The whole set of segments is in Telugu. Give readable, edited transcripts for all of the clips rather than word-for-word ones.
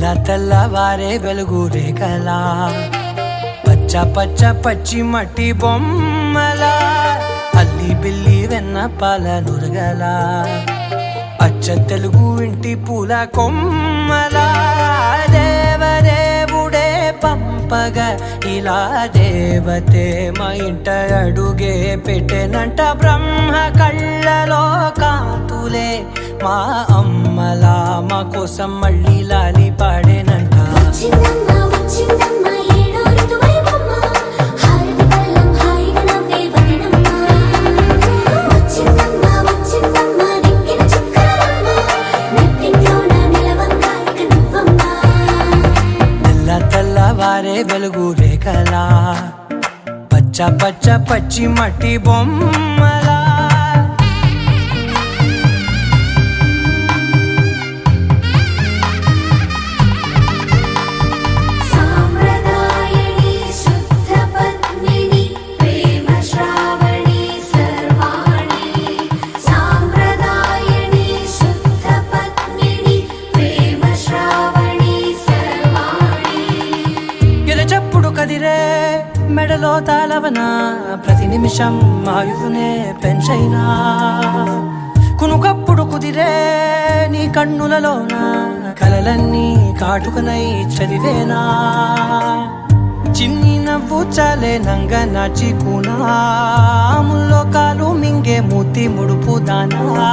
తెల్లవారే వెలుగు రేఖలా పచ్చ పచ్చ పచ్చి మట్టి బొమ్మల అల్లి బిల్లి వెన్న పాల నురగల అచ్చ తెలుగు ఇంటి పూల కొమ్మల దేవదేవుడే పంపగ ఇలా దేవతే మా ఇంట అడుగే పెట్టెనంట బ్రహ్మ కళ్ళలో కాంతులే మా అమ్మలా మా కోసం మళ్ళీ లాలి పాడేనంట తెల్లవారే వెలుగు రేఖలా పచ్చ పచ్చ పచ్చి మట్టి బొమ్మలా కదిరే మెడలో తాళవన ప్రతి నిమిషం ఆయువునే పెంచైనా కునుకప్పుడు కుదిరే నీ కన్నులలోన కలలన్నీ కాటుకనై చదివేనా చిన్ని నవ్వు చాలే నంగ నాచి కూనాముల్లో కాలు మింగే మూతి ముడుపు దానా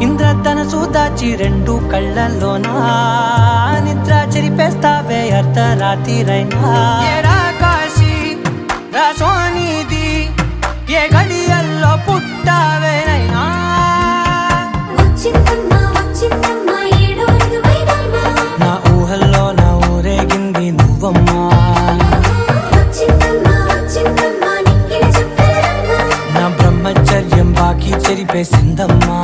ఇంద్రధనసు దాచి రెండు కళ్ళల్లోనా నిద్ర చెరిపేస్తావే అర్ధరాత్రిరైనా కాశీ రాసోనిది ఏ గడియల్లో పుట్టావేనైనా నా ఊహల్లో నా ఊరేగింది నువ్వమ్మా నా బ్రహ్మచర్యం బాకీ చెరిపేసిందమ్మా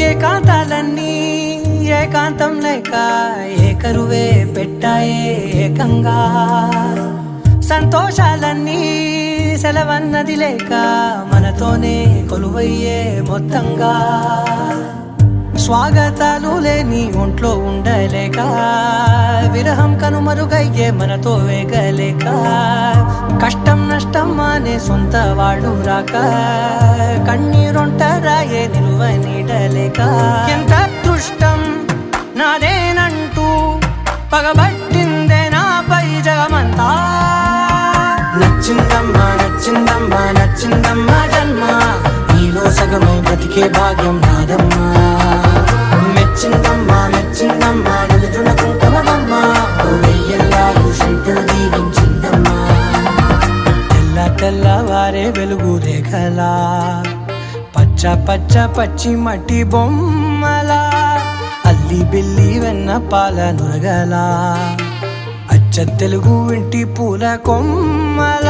ఏకాంతాలన్నీ ఏకాంతం లేక ఏకరువే పెట్టాయే ఏకంగా సంతోషాలన్నీ సెలవన్నది లేక మనతోనే కొలువయ్యే మొత్తంగా స్వాగతాలు లేని ఒంట్లో ఉండలేక విరహం కనుమరుగయ్యే మనతో వేగలేక కష్టం నష్టం అనే సొంత వాళ్ళు రాక కన్నీరొంటరాయే నిలువ నీడలేక ఎంత అదృష్టం నాదేనంటూ పగబట్టిందే నాపై జగమంతా నచ్చిందమ్మా నచ్చిందమ్మా నచ్చిందమ్మా జన్మ నీలో సగమై బ్రతికే భాగ్యం నాదమ్మా మెచ్చిందమ్మా మెచ్చిందమ్మా నిలుచున్న కుంకుమమ్మా వెయ్యల్లాలు శంకరు దీవించిందమ్మా తెల్లవారే వెలుగు రేఖలా పచ్చ పచ్చ పచ్చి మట్టి బొమ్మలా అల్లి బిల్లి వెన్న పాల నురగల అచ్చ తెలుగు ఇంటి పూల కొమ్మల